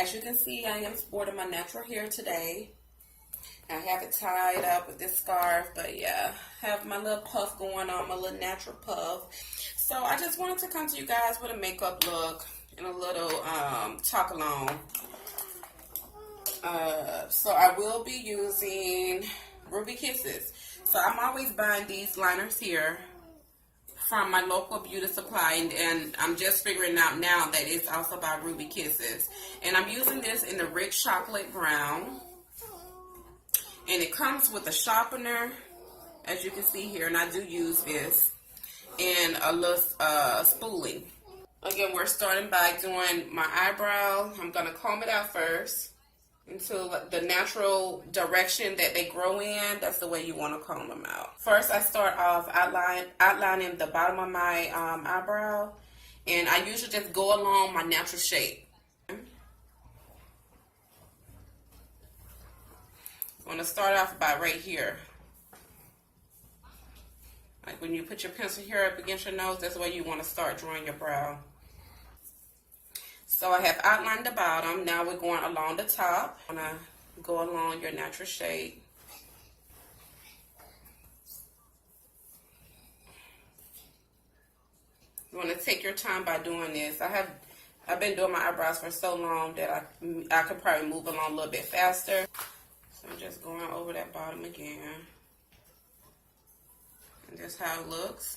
as you can see, I am sporting my natural hair today. I have it tied up with this scarf, but yeah, have my little puff going on, my little natural puff. So I just wanted to come to you guys with a makeup look and a little talk along. So I will be using Ruby Kisses. So I'm always buying these liners here from my local beauty supply, and I'm just figuring out now that it's also by Ruby Kisses. And I'm using this in the rich chocolate brown. And it comes with a sharpener, as you can see here, and I do use this, and a little spoolie. Again, we're starting by doing my eyebrow. I'm going to comb it out first into the natural direction that they grow in. That's the way you want to comb them out. First, I start off outlining the bottom of my eyebrow, and I usually just go along my natural shape. I'm going to start off about right here. Like when you put your pencil here up against your nose, that's the way you want to start drawing your brow. So I have outlined the bottom. Now we're going along the top. I'm going to go along your natural shape. You want to take your time by doing this. I've been doing my eyebrows for so long that I could probably move along a little bit faster. So I'm just going over that bottom again. And that's how it looks.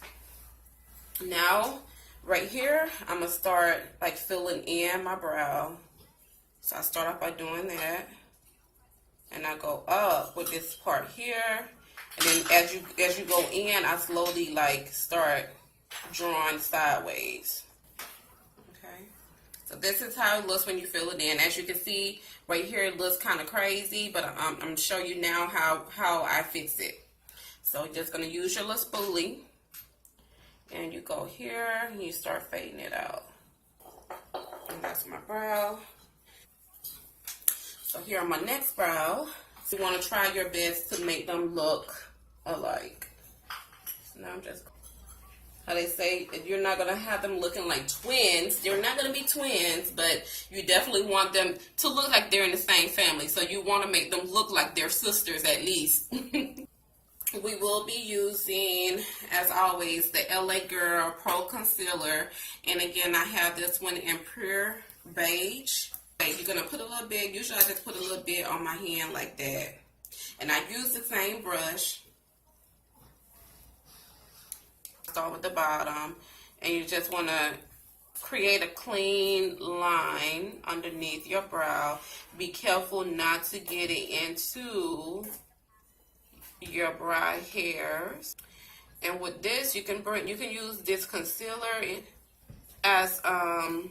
Now, right here, I'm going to start like filling in my brow. So I start off by doing that. And I go up with this part here. And then as you go in, I slowly like start drawing sideways. Okay. So this is how it looks when you fill it in. As you can see, right here it looks kind of crazy, but I'm going to show you now how I fix it. So you're just going to use your little spoolie, and you go here, and you start fading it out. And that's my brow. So here on my next brow, you want to try your best to make them look alike. So now I'm just, how they say, you're not going to have them looking like twins. They're not going to be twins, but you definitely want them to look like they're in the same family. So you want to make them look like they're sisters at least. We will be using, as always, the LA Girl Pro Concealer. And again, I have this one in Pure Beige. You're going to put a little bit, usually I just put a little bit on my hand like that. And I use the same brush. Start with the bottom, and you just want to create a clean line underneath your brow. Be careful not to get it into your brow hairs. And with this, you can use this concealer as eye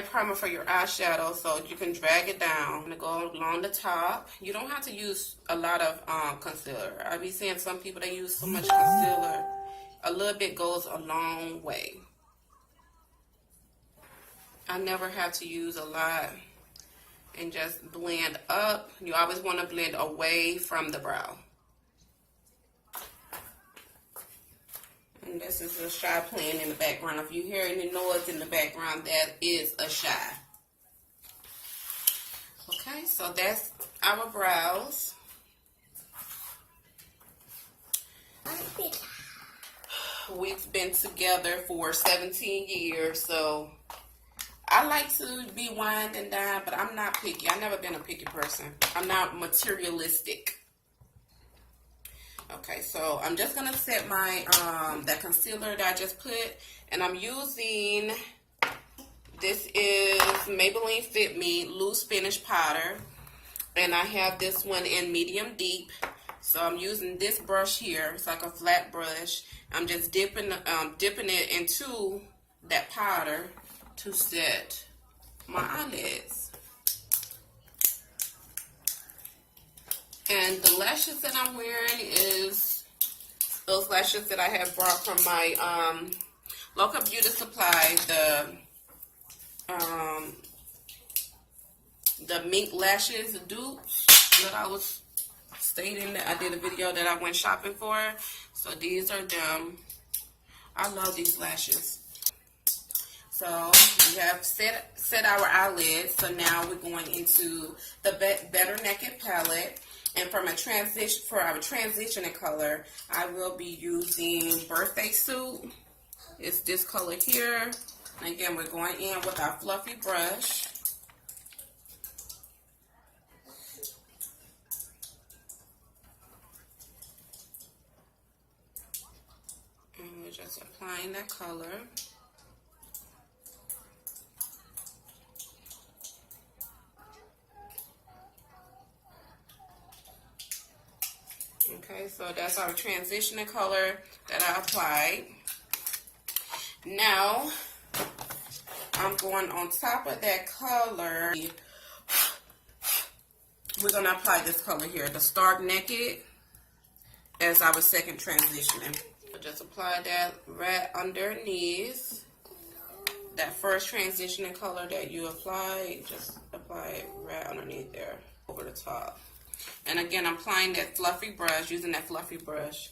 primer for your eyeshadow, so you can drag it down and go along the top. You don't have to use a lot of concealer. I be seeing some people, they use so much concealer. A little bit goes a long way. I never have to use a lot. And just blend up. You always want to blend away from the brow. And this is a shy playing in the background. If you hear any noise in the background, that is a shy. Okay, so that's our brows. We've been together for 17 years, so I like to be wined and dined, but I'm not picky. I've never been a picky person. I'm not materialistic. Okay, so I'm just going to set my, that concealer that I just put, and I'm using, this is Maybelline Fit Me Loose Finish Powder, and I have this one in medium deep. So I'm using this brush here. It's like a flat brush. I'm just dipping it into that powder to set my eyelids. And the lashes that I'm wearing is those lashes that I have brought from my local beauty supply, the mink lashes dupes that I was stating that I did a video that I went shopping for. So these are them. I love these lashes. So we have set our eyelids. So now we're going into the Better Naked palette. And for our transitioning color, I will be using Birthday Suit. It's this color here. And again, we're going in with our fluffy brush. And we're just applying that color. Okay, so that's our transitioning color that I applied. Now, I'm going on top of that color. We're going to apply this color here, the Stark Naked, as our second transitioning. Just apply that right underneath. That first transitioning color that you applied, just apply it right underneath there, over the top. And again, I'm applying that fluffy brush, using that fluffy brush.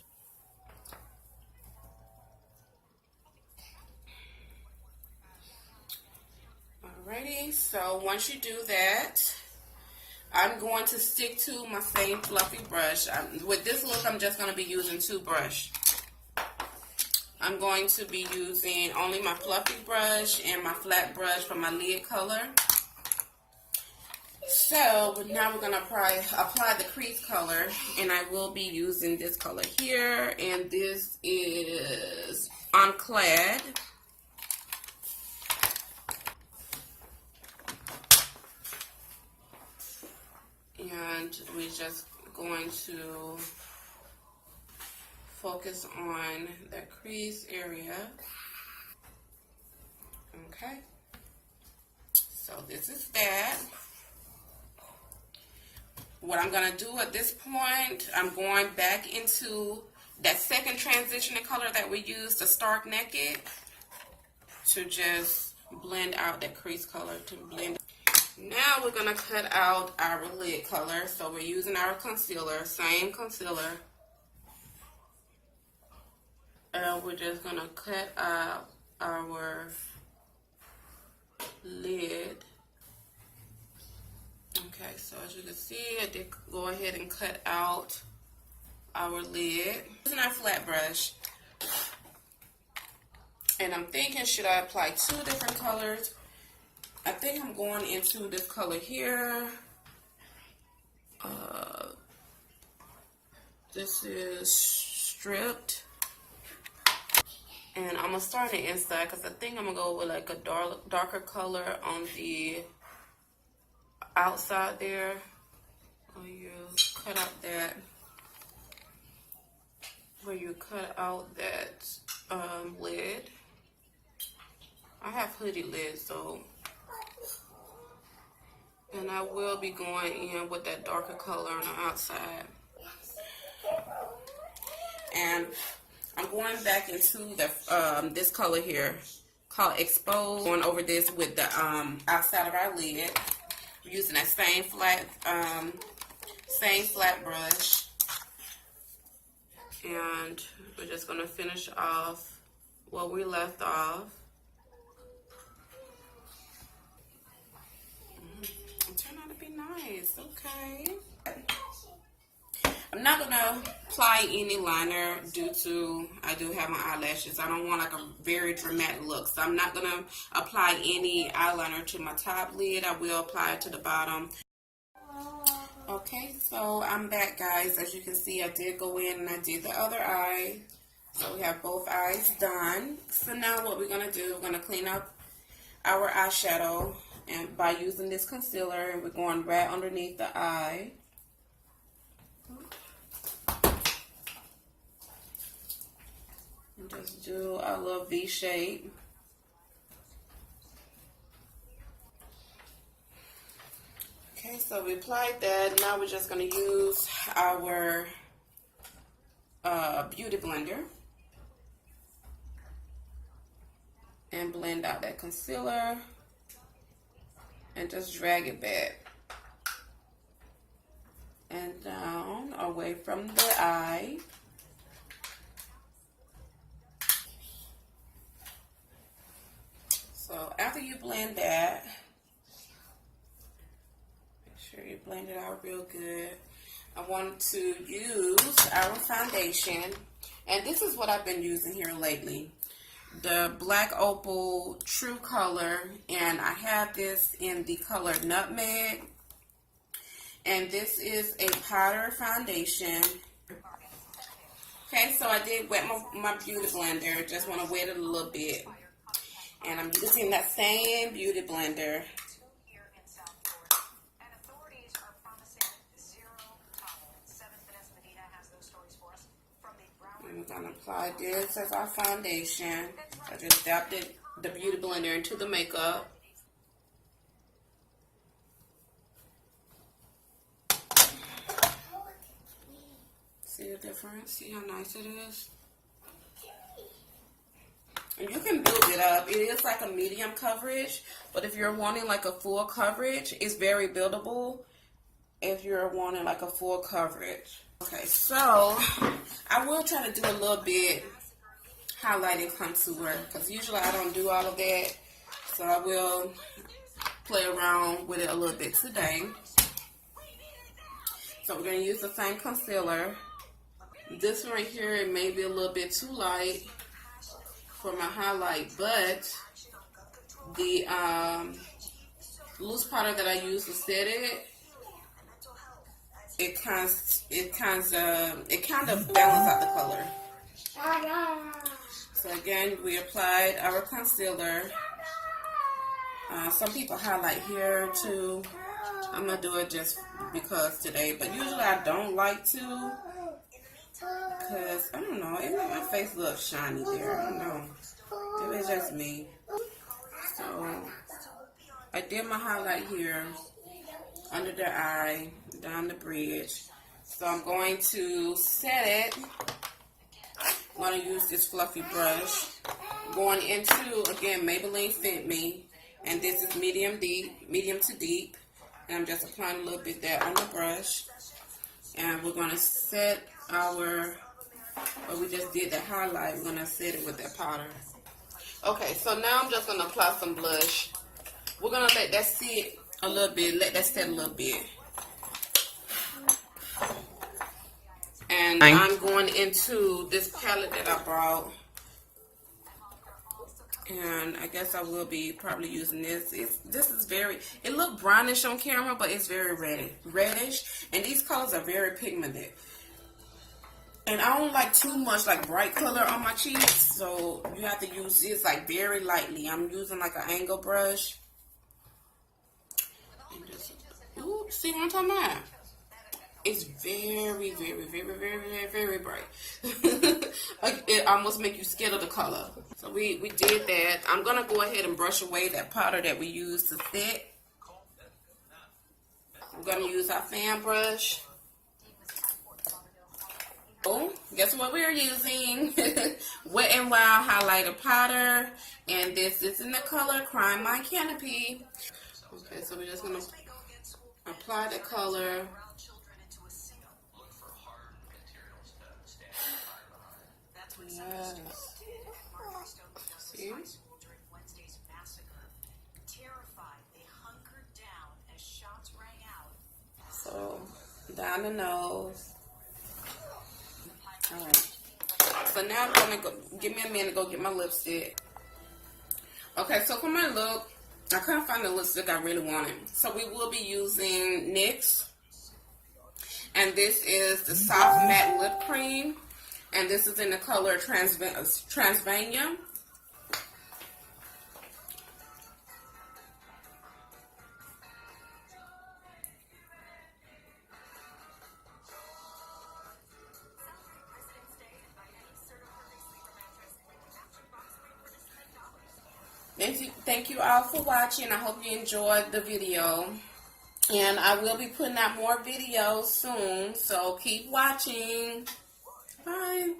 Alrighty, so once you do that, I'm going to stick to my same fluffy brush. With this look, I'm just going to be using 2 brushes. I'm going to be using only my fluffy brush and my flat brush for my lid color. So now we're going to apply the crease color, and I will be using this color here, and this is Unclad. And we're just going to focus on the crease area. Okay, so this is that. What I'm going to do at this point, I'm going back into that second transitioning color that we used, the Stark Naked, to just blend out that crease color, to blend. Now we're going to cut out our lid color. So we're using our concealer, same concealer. And we're just going to cut out our lid. Okay, so as you can see, I did go ahead and cut out our lid. Using our flat brush. And I'm thinking, should I apply 2 different colors? I think I'm going into this color here. This is Stripped. And I'm going to start on the inside because I think I'm going to go with like a darker color on the outside there. Where you cut out that, lid. I have hoodie lids, so. And I will be going in with that darker color on the outside. And I'm going back into the this color here called Expose. Going over this with the outside of our lid. We're using that same flat brush. And we're just going to finish off where we left off. It turned out to be nice. Okay. I'm not going to apply any liner due to I do have my eyelashes. I don't want like a very dramatic look. So I'm not going to apply any eyeliner to my top lid. I will apply it to the bottom. Okay, so I'm back, guys. As you can see, I did go in and I did the other eye. So we have both eyes done. So now what we're going to do, we're going to clean up our eyeshadow and by using this concealer, and we're going right underneath the eye. And just do a little V shape. Okay, so we applied that. Now we're just going to use our beauty blender and blend out that concealer and just drag it back and down away from the eye. So blend that. Make sure you blend it out real good. I want to use our foundation, and this is what I've been using here lately. The Black Opal True Color, and I have this in the color Nutmeg. And this is a powder foundation. Okay, so I did wet my beauty blender. Just want to wet it a little bit. And I'm using that same beauty blender. And we're going to apply this as our foundation. I just dabbed the beauty blender into the makeup. See the difference? See how nice it is? And you can build it up. It is like a medium coverage, but if you're wanting like a full coverage, it's very buildable if you're wanting like a full coverage. Okay, so I will try to do a little bit highlighting contour, because usually I don't do all of that, so I will play around with it a little bit today. So we're going to use the same concealer. This one right here, it may be a little bit too light for my highlight, but the loose powder that I use to set it, it kind of balances out the color. So again, we applied our concealer. Some people highlight here too. I'm gonna do it just because today, but usually I don't like to, because I don't know, it makes my face look shiny there. I don't know. Maybe it's just me. So I did my highlight here under the eye, down the bridge. So I'm going to set it. I'm going to use this fluffy brush. Going into, again, Maybelline Fit Me. And this is medium to deep. And I'm just applying a little bit there on the brush. And we're going to set our, where we just did the highlight, we're going to set it with that powder. Okay, so now I'm just going to apply some blush. We're going to let that sit a little bit, let that set a little bit. And I'm going into this palette that I brought. And I guess I will be probably using this. This is very, it looked brownish on camera, but it's very reddish. And these colors are very pigmented. And I don't like too much like bright color on my cheeks. So you have to use this like very lightly. I'm using like an angle brush. And just, ooh, see what I'm talking about? It's very, very, very, very, very, very bright. Like it almost make you scared of the color. So we did that. I'm gonna go ahead and brush away that powder that we used to set. We're gonna use our fan brush. Oh, guess what we're using? Wet n Wild highlighter powder, and this is in the color Crime My Canopy. Okay, so we're just gonna apply the color. Yes. See? So down the nose. All right. So now I'm gonna go. Give me a minute to go get my lipstick. Okay, so for my look, I couldn't find the lipstick I really wanted. So we will be using NYX, and this is the Soft Matte Lip Cream. And this is in the color Transvania. Thank you all for watching. I hope you enjoyed the video. And I will be putting out more videos soon. So keep watching. Bye.